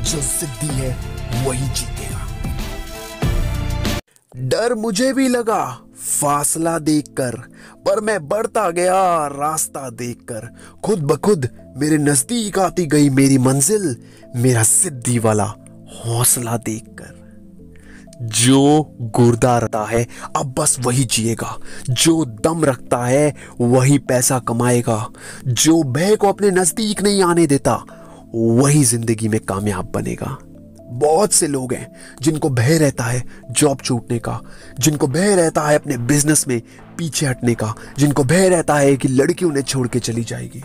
जो जिद्दी है वही जीतेगा। डर मुझे भी लगा फासला देखकर, पर मैं बढ़ता गया रास्ता देखकर। खुद ब खुद मेरे नजदीक आती गई मेरी मंजिल, मेरा जिद्दी वाला हौसला देखकर। जो गुर्दा रखता है अब बस वही जिएगा, जो दम रखता है वही पैसा कमाएगा, जो भय को अपने नजदीक नहीं आने देता वही जिंदगी में कामयाब बनेगा। बहुत से लोग हैं जिनको भय रहता है जॉब छूटने का, जिनको भय रहता है अपने बिजनेस में पीछे हटने का, जिनको भय रहता है कि लड़की उन्हें छोड़ के चली जाएगी।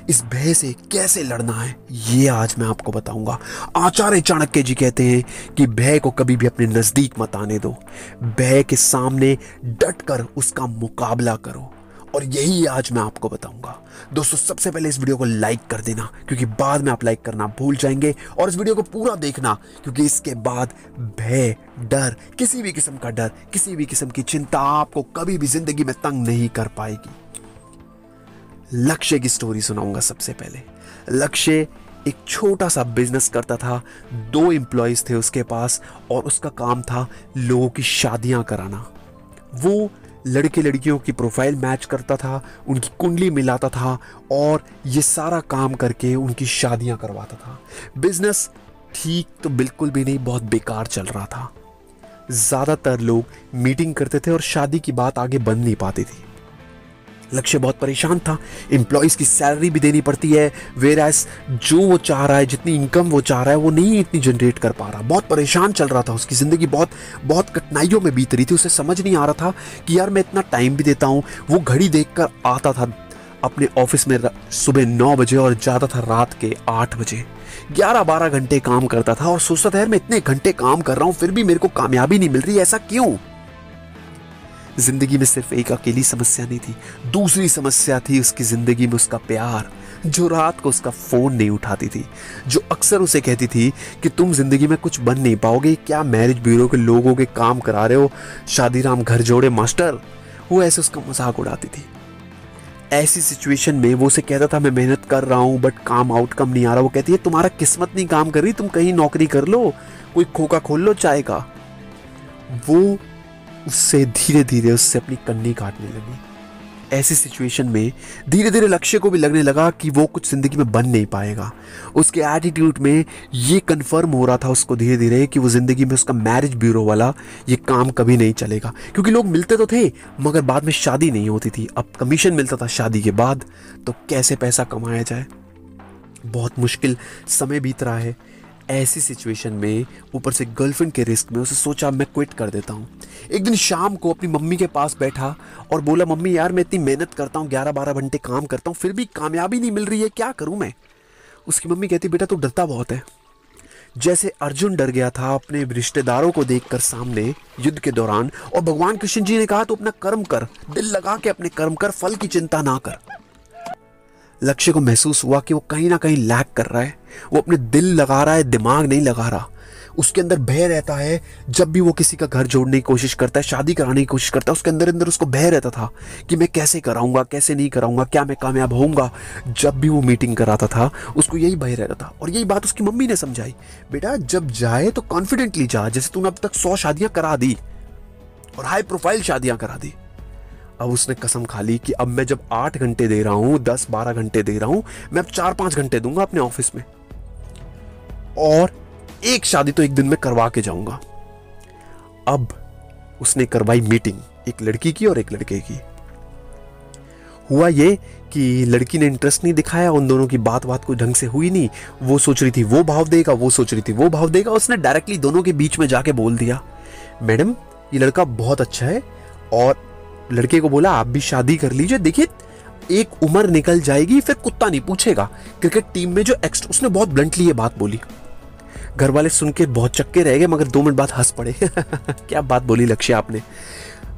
इस भय से कैसे लड़ना है ये आज मैं आपको बताऊंगा। आचार्य चाणक्य जी कहते हैं कि भय को कभी भी अपने नजदीक मत आने दो, भय के सामने डटकर उसका मुकाबला करो, और यही आज मैं आपको बताऊंगा। दोस्तों सबसे पहले इस वीडियो को लाइक कर देना, क्योंकि बाद में आप लाइक करना भूल जाएंगे, और इस वीडियो को पूरा देखना, क्योंकि इसके बाद भय, डर, किसी भी किस्म का डर, किसी भी किस्म की चिंता आपको कभी भी जिंदगी में तंग नहीं कर पाएगी। लक्ष्य की स्टोरी सुनाऊंगा। सबसे पहले लक्ष्य एक छोटा सा बिजनेस करता था, 2 एम्प्लॉयज थे उसके पास, और उसका काम था लोगों की शादियां कराना। वो लड़के लड़कियों की प्रोफाइल मैच करता था, उनकी कुंडली मिलाता था, और ये सारा काम करके उनकी शादियां करवाता था। बिजनेस ठीक तो बिल्कुल भी नहीं, बहुत बेकार चल रहा था। ज्यादातर लोग मीटिंग करते थे और शादी की बात आगे बढ़ नहीं पाती थी। लक्ष्य बहुत परेशान था, एम्प्लॉयज की सैलरी भी देनी पड़ती है, वेरास जो वो चाह रहा है, जितनी इनकम वो चाह रहा है वो नहीं इतनी जनरेट कर पा रहा। बहुत परेशान चल रहा था, उसकी जिंदगी बहुत कठिनाइयों में बीत रही थी। उसे समझ नहीं आ रहा था कि यार मैं इतना टाइम भी देता हूँ। वो घड़ी देखकर आता था अपने ऑफिस में सुबह 9 बजे और जाता था रात के 8 बजे। 11-12 घंटे काम करता था और सोचता था यार मैं इतने घंटे काम कर रहा हूँ फिर भी मेरे को कामयाबी नहीं मिल रही, ऐसा क्यों? जिंदगी में सिर्फ एक अकेली समस्या नहीं थी, दूसरी समस्या थी उसकी जिंदगी में उसका प्यार, जो रात को उसका फोन नहीं उठाती थी, जो अक्सर उसे कहती थी कि तुम जिंदगी में कुछ बन नहीं पाओगे, क्या मैरिज ब्यूरो के लोगों के काम करा रहे हो, शादीराम घर जोड़े मास्टर। वो ऐसे उसका मजाक उड़ाती थी। ऐसी सिचुएशन में वो उसे कहता था मैं मेहनत कर रहा हूं बट काम आउटकम नहीं आ रहा। वो कहती है तुम्हारा किस्मत नहीं काम कर रही, तुम कहीं नौकरी कर लो, कोई खोखा खोल लो चाय का। वो उससे धीरे धीरे उससे अपनी कन्नी काटने लगी। ऐसी सिचुएशन में धीरे धीरे लक्ष्य को भी लगने लगा कि वो कुछ जिंदगी में बन नहीं पाएगा। उसके एटीट्यूड में ये कंफर्म हो रहा था उसको धीरे धीरे कि वो जिंदगी में उसका मैरिज ब्यूरो वाला ये काम कभी नहीं चलेगा, क्योंकि लोग मिलते तो थे मगर बाद में शादी नहीं होती थी। अब कमीशन मिलता था शादी के बाद, तो कैसे पैसा कमाया जाए। बहुत मुश्किल समय बीत रहा है। ऐसी सिचुएशन में ऊपर से गर्लफ्रेंड के रिस्क में उसे सोचा मैं क्विट कर देता हूँ। एक दिन शाम को अपनी मम्मी के पास बैठा और बोला मम्मी यार मैं इतनी मेहनत करता हूँ, 11-12 घंटे काम करता हूँ फिर भी कामयाबी नहीं मिल रही है, क्या करूँ मैं? उसकी मम्मी कहती बेटा तू डरता बहुत है। जैसे अर्जुन डर गया था अपने रिश्तेदारों को देखकर सामने युद्ध के दौरान, और भगवान कृष्ण जी ने कहा तो अपना कर्म कर, दिल लगा के अपने कर्म कर, फल की चिंता ना कर। लक्ष्य को महसूस हुआ कि वो कहीं ना कहीं लैग कर रहा है, वो अपने दिल लगा रहा है, दिमाग नहीं लगा रहा। उसके अंदर भय रहता है, जब भी वो किसी का घर जोड़ने की कोशिश करता है, शादी कराने की कोशिश करता है, उसके अंदर अंदर उसको भय रहता था कि मैं कैसे कराऊंगा, कैसे नहीं कराऊंगा, क्या मैं कामयाब होऊंगा। जब भी वो मीटिंग कराता था उसको यही भय रहता था, और यही बात उसकी मम्मी ने समझाई, बेटा जब जाए तो कॉन्फिडेंटली जा, जैसे तूने अब तक 100 शादियां करा दी और हाई प्रोफाइल शादियां करा दी। अब उसने कसम खा ली कि अब मैं जब 8 घंटे दे रहा हूं, 10-12 घंटे दे रहा हूं, मैं अब 4-5 घंटे दूंगा अपने ऑफिस में, और एक शादी तो एक दिन में करवा के जाऊंगा। अब उसने करवाई मीटिंग, एक लड़की की और एक लड़के की। हुआ ये कि लड़की ने इंटरेस्ट नहीं दिखाया, उन दोनों की बात कोई ढंग से हुई नहीं। वो सोच रही थी वो भाव देगा, वो सोच रही थी वो भाव देगा। उसने डायरेक्टली दोनों के बीच में जाके बोल दिया मैडम ये लड़का बहुत अच्छा है, और लड़के को बोला आप भी शादी कर लीजिए, देखिए एक उम्र निकल जाएगी फिर कुत्ता नहीं पूछेगा, क्रिकेट टीम में जो एक्स्ट्रा। उसने बहुत ब्लंटली ये बात बोली। घर वाले सुन के बहुत चक्के रह गए मगर 2 मिनट बाद हंस पड़े क्या बात बोली लक्ष्य आपने,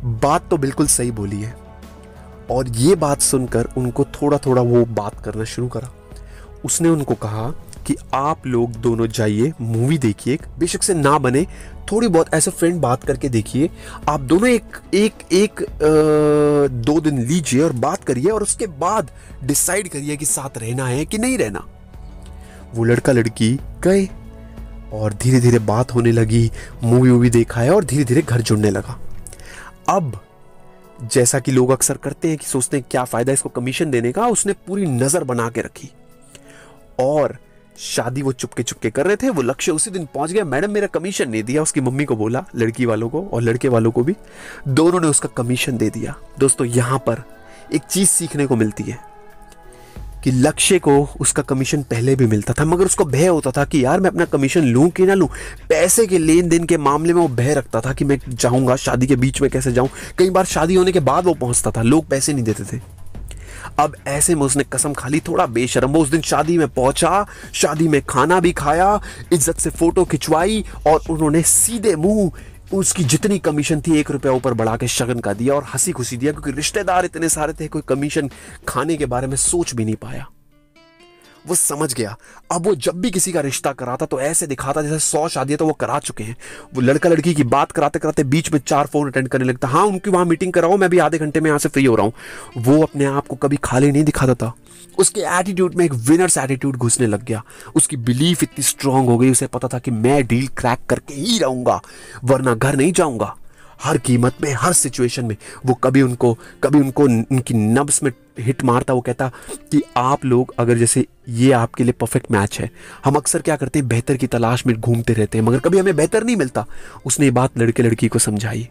बात तो बिल्कुल सही बोली है। और ये बात सुनकर उनको थोड़ा थोड़ा वो बात करना शुरू करा। उसने उनको कहा कि आप लोग दोनों जाइए मूवी देखिए, बेशक से ना बने थोड़ी बहुत ऐसे फ्रेंड बात करके देखिए, आप दोनों एक 2 दिन लीजिए और बात करिए, और उसके बाद डिसाइड करिए कि साथ रहना है कि नहीं रहना। वो लड़का लड़की गए और धीरे धीरे बात होने लगी, मूवी वूवी देखा है और धीरे धीरे घर जुड़ने लगा। अब जैसा कि लोग अक्सर करते हैं कि सोचते हैं क्या फायदा इसको कमीशन देने का, उसने पूरी नजर बना के रखी और शादी वो चुपके चुपके कर रहे थे। वो लक्ष्य उसी दिन पहुंच गया, मैडम मेरा कमीशन नहीं दिया। उसकी मम्मी को बोला, लड़की वालों को और लड़के वालों को भी, दोनों ने उसका कमीशन दे दिया। दोस्तों यहां पर एक चीज सीखने को मिलती है कि लक्ष्य को उसका कमीशन पहले भी मिलता था, मगर उसको भय होता था कि यार मैं अपना कमीशन लूं कि ना लूं। पैसे के लेन देन के मामले में वो भय रखता था कि मैं जाऊंगा शादी के बीच में कैसे जाऊं। कई बार शादी होने के बाद वो पहुंचता था, लोग पैसे नहीं देते थे। अब ऐसे में उसने कसम खा ली, थोड़ा बेशर्म वो उस दिन शादी में पहुंचा, शादी में खाना भी खाया, इज्जत से फोटो खिंचवाई और उन्होंने सीधे मुंह उसकी जितनी कमीशन थी 1 रुपया ऊपर बढ़ा के शगन का दिया और हंसी खुशी दिया, क्योंकि रिश्तेदार इतने सारे थे, कोई कमीशन खाने के बारे में सोच भी नहीं पाया। वो समझ गया। अब वो जब भी किसी का रिश्ता कराता तो ऐसे दिखाता जैसे 100 शादियां तो वो करा चुके हैं। वो लड़का लड़की की बात कराते कराते बीच में 4 फोन अटेंड करने लगता, हाँ उनकी वहां मीटिंग कराओ, मैं भी आधे घंटे में यहां से फ्री हो रहा हूं। वो अपने आप को कभी खाली नहीं दिखाता था। उसके एटीट्यूड में एक विनर्स एटीट्यूड घुसने लग गया। उसकी बिलीफ इतनी स्ट्रांग हो गई, उसे पता था कि मैं डील क्रैक करके ही रहूंगा, वरना घर नहीं जाऊंगा। हर कीमत में, हर सिचुएशन में वो कभी उनको उनकी नब्स में हिट मारता। वो कहता कि आप लोग अगर जैसे ये आपके लिए परफेक्ट मैच है। हम अक्सर क्या करते हैं, बेहतर की तलाश में घूमते रहते हैं, मगर कभी हमें बेहतर नहीं मिलता। उसने ये बात लड़के लड़की को समझाई।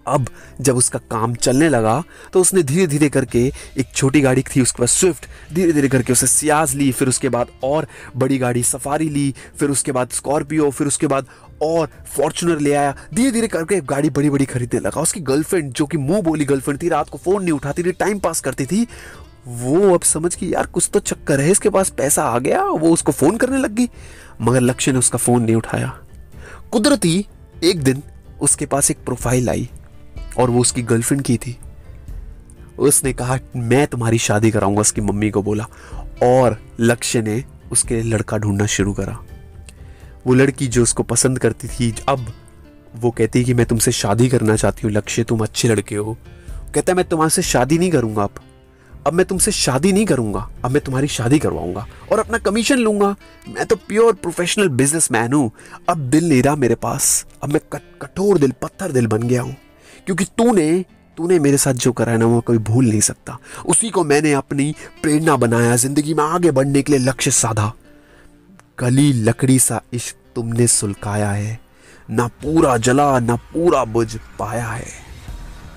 अब जब उसका काम चलने लगा तो उसने धीरे धीरे करके, एक छोटी गाड़ी थी उसके पास स्विफ्ट, धीरे धीरे करके उसे सियाज ली, फिर उसके बाद और बड़ी गाड़ी सफारी ली, फिर उसके बाद स्कॉर्पियो, फिर उसके बाद और फॉर्च्यूनर ले आया। धीरे धीरे करके गाड़ी बड़ी बड़ी खरीदने लगा। उसकी गर्लफ्रेंड, जो कि मुंह बोली गर्लफ्रेंड थी, रात को फोन नहीं उठाती थी, टाइम पास करती थी, वो अब समझ की यार कुछ तो चक्कर है, इसके पास पैसा आ गया, वो उसको फोन करने लग गई। मगर लक्ष्य ने उसका फोन नहीं उठाया। कुदरती एक दिन उसके पास एक प्रोफाइल आई और वो उसकी गर्लफ्रेंड की थी। उसने कहा मैं तुम्हारी शादी कराऊंगा, उसकी मम्मी को बोला, और लक्ष्य ने उसके लिए लड़का ढूंढना शुरू करा। वो लड़की जो उसको पसंद करती थी, अब वो कहती है कि मैं तुमसे शादी करना चाहती हूँ लक्ष्य, तुम अच्छे लड़के हो। कहता है मैं तुम्हारे शादी नहीं करूंगा, अब मैं तुमसे शादी नहीं करूंगा, अब मैं तुम्हारी शादी करवाऊंगा और अपना कमीशन लूंगा। मैं तो प्योर प्रोफेशनल बिजनेसमैन हूं, अब दिल नहीं रहा मेरे पास, अब मैं कठोर दिल, पत्थर दिल बन गया हूं, क्योंकि तूने मेरे साथ जो करा है ना वो कभी भूल नहीं सकता। उसी को मैंने अपनी प्रेरणा बनाया, जिंदगी में आगे बढ़ने के लिए लक्ष्य साधा। कली लकड़ी सा इश्क तुमने सुलगाया है, ना पूरा जला ना पूरा बुझ पाया है।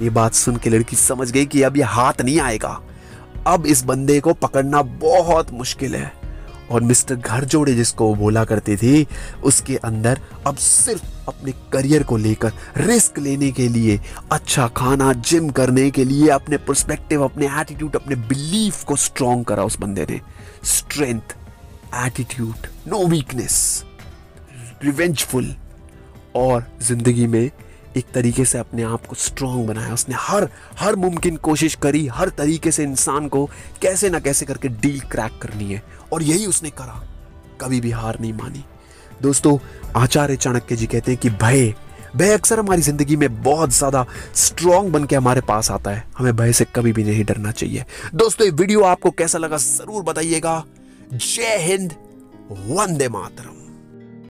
ये बात सुन के लड़की समझ गई कि अब ये हाथ नहीं आएगा, अब इस बंदे को पकड़ना बहुत मुश्किल है। और मिस्टर घर जोड़े जिसको वो बोला करती थी, उसके अंदर अब सिर्फ अपने करियर को लेकर रिस्क लेने के लिए, अच्छा खाना, जिम करने के लिए, अपने पर्सपेक्टिव, अपने एटीट्यूड, अपने बिलीफ को स्ट्रॉन्ग करा उस बंदे ने। Strength, attitude, no weakness, revengeful, और जिंदगी में एक तरीके से अपने आप को स्ट्रॉन्ग बनाया। उसने हर मुमकिन कोशिश करी, हर तरीके से इंसान को कैसे ना कैसे करके डील क्रैक करनी है, और यही उसने करा, कभी भी हार नहीं मानी। दोस्तों, आचार्य चाणक्य जी कहते हैं कि भय अक्सर हमारी जिंदगी में बहुत ज्यादा स्ट्रॉन्ग बन के हमारे पास आता है। हमें भय से कभी भी नहीं डरना चाहिए। दोस्तों, ये वीडियो आपको कैसा लगा जरूर बताइएगा। जय हिंद, वंदे मातरम।